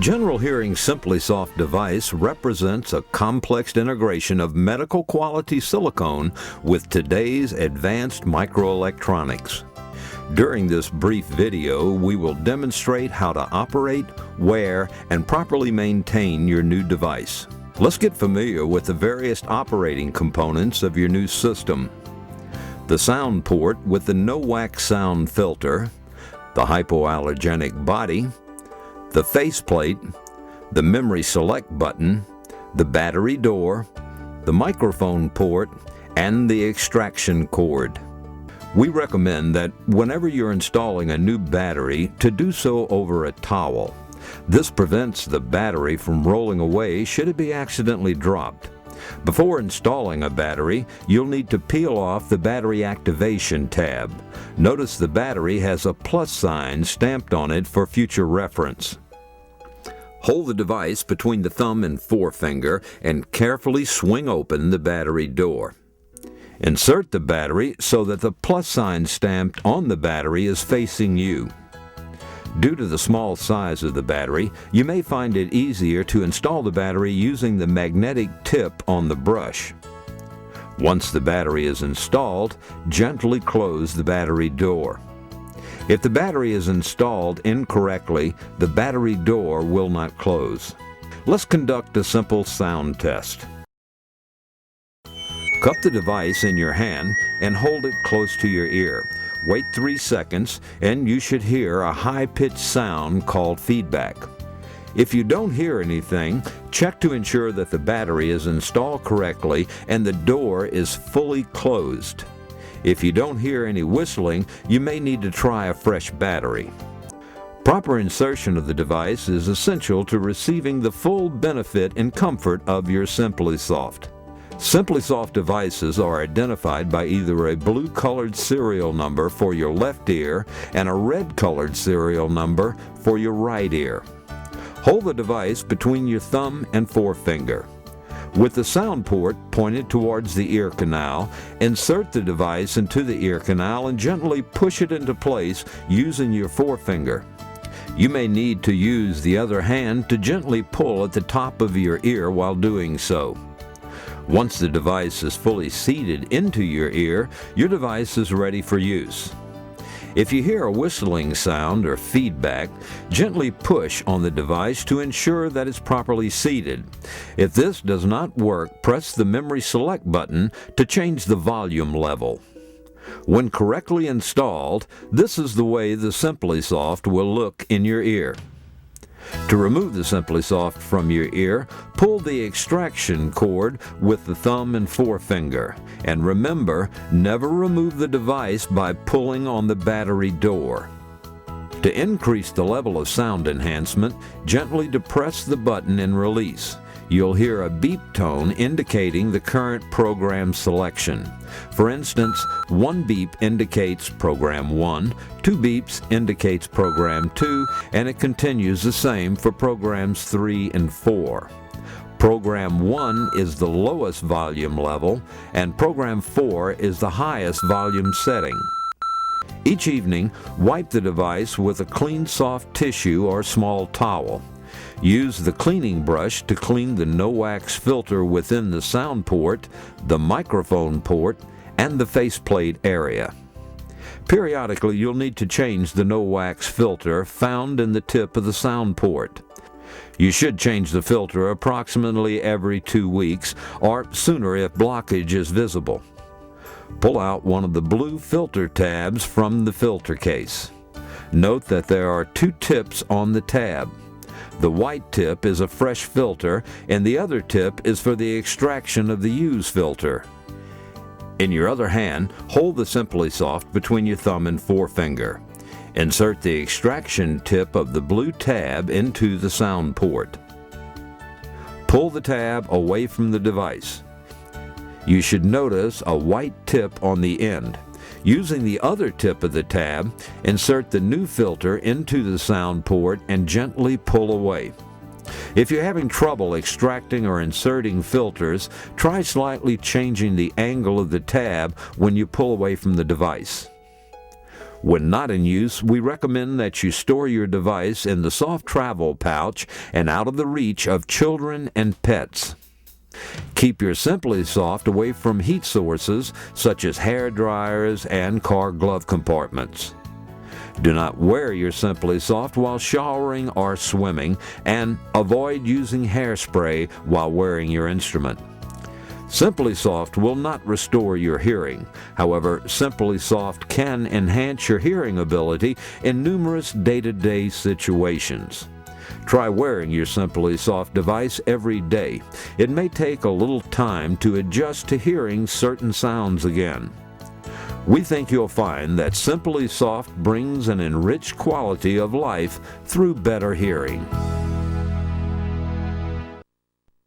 General Hearing's Simply Soft device represents a complex integration of medical quality silicone with today's advanced microelectronics. During this brief video, we will demonstrate how to operate, wear, and properly maintain your new device. Let's get familiar with the various operating components of your new system. The sound port with the no-wax sound filter, the hypoallergenic body, the faceplate, the memory select button, the battery door, the microphone port, and the extraction cord. We recommend that whenever you're installing a new battery to do so over a towel. This prevents the battery from rolling away should it be accidentally dropped. Before installing a battery, you'll need to peel off the battery activation tab. Notice the battery has a plus sign stamped on it for future reference. Hold the device between the thumb and forefinger and carefully swing open the battery door. Insert the battery so that the plus sign stamped on the battery is facing you. Due to the small size of the battery, you may find it easier to install the battery using the magnetic tip on the brush. Once the battery is installed, gently close the battery door. If the battery is installed incorrectly, the battery door will not close. Let's conduct a simple sound test. Cup the device in your hand and hold it close to your ear. Wait 3 seconds and you should hear a high-pitched sound called feedback. If you don't hear anything, check to ensure that the battery is installed correctly and the door is fully closed. If you don't hear any whistling, you may need to try a fresh battery. Proper insertion of the device is essential to receiving the full benefit and comfort of your Simply Soft. Simply Soft devices are identified by either a blue-colored serial number for your left ear and a red-colored serial number for your right ear. Hold the device between your thumb and forefinger. With the sound port pointed towards the ear canal, insert the device into the ear canal and gently push it into place using your forefinger. You may need to use the other hand to gently pull at the top of your ear while doing so. Once the device is fully seated into your ear, your device is ready for use. If you hear a whistling sound or feedback, gently push on the device to ensure that it's properly seated. If this does not work, press the memory select button to change the volume level. When correctly installed, this is the way the Simply Soft will look in your ear. To remove the Simply Soft from your ear, pull the extraction cord with the thumb and forefinger. And remember, never remove the device by pulling on the battery door. To increase the level of sound enhancement, gently depress the button and release. You'll hear a beep tone indicating the current program selection. For instance, 1 beep indicates program 1, 2 beeps indicates program 2, and it continues the same for programs 3 and 4. Program 1 is the lowest volume level, and program 4 is the highest volume setting. Each evening, wipe the device with a clean soft tissue or small towel. Use the cleaning brush to clean the no-wax filter within the sound port, the microphone port, and the faceplate area. Periodically, you'll need to change the no-wax filter found in the tip of the sound port. You should change the filter approximately every 2 weeks, or sooner if blockage is visible. Pull out one of the blue filter tabs from the filter case. Note that there are 2 tips on the tab. The white tip is a fresh filter, and the other tip is for the extraction of the used filter. In your other hand, hold the Simply Soft between your thumb and forefinger. Insert the extraction tip of the blue tab into the sound port. Pull the tab away from the device. You should notice a white tip on the end. Using the other tip of the tab, insert the new filter into the sound port and gently pull away. If you're having trouble extracting or inserting filters, try slightly changing the angle of the tab when you pull away from the device. When not in use, we recommend that you store your device in the soft travel pouch and out of the reach of children and pets. Keep your Simply Soft away from heat sources such as hair dryers and car glove compartments. Do not wear your Simply Soft while showering or swimming, and avoid using hairspray while wearing your instrument. Simply Soft will not restore your hearing. However, Simply Soft can enhance your hearing ability in numerous day-to-day situations. Try wearing your Simply Soft device every day. It may take a little time to adjust to hearing certain sounds again. We think you'll find that Simply Soft brings an enriched quality of life through better hearing.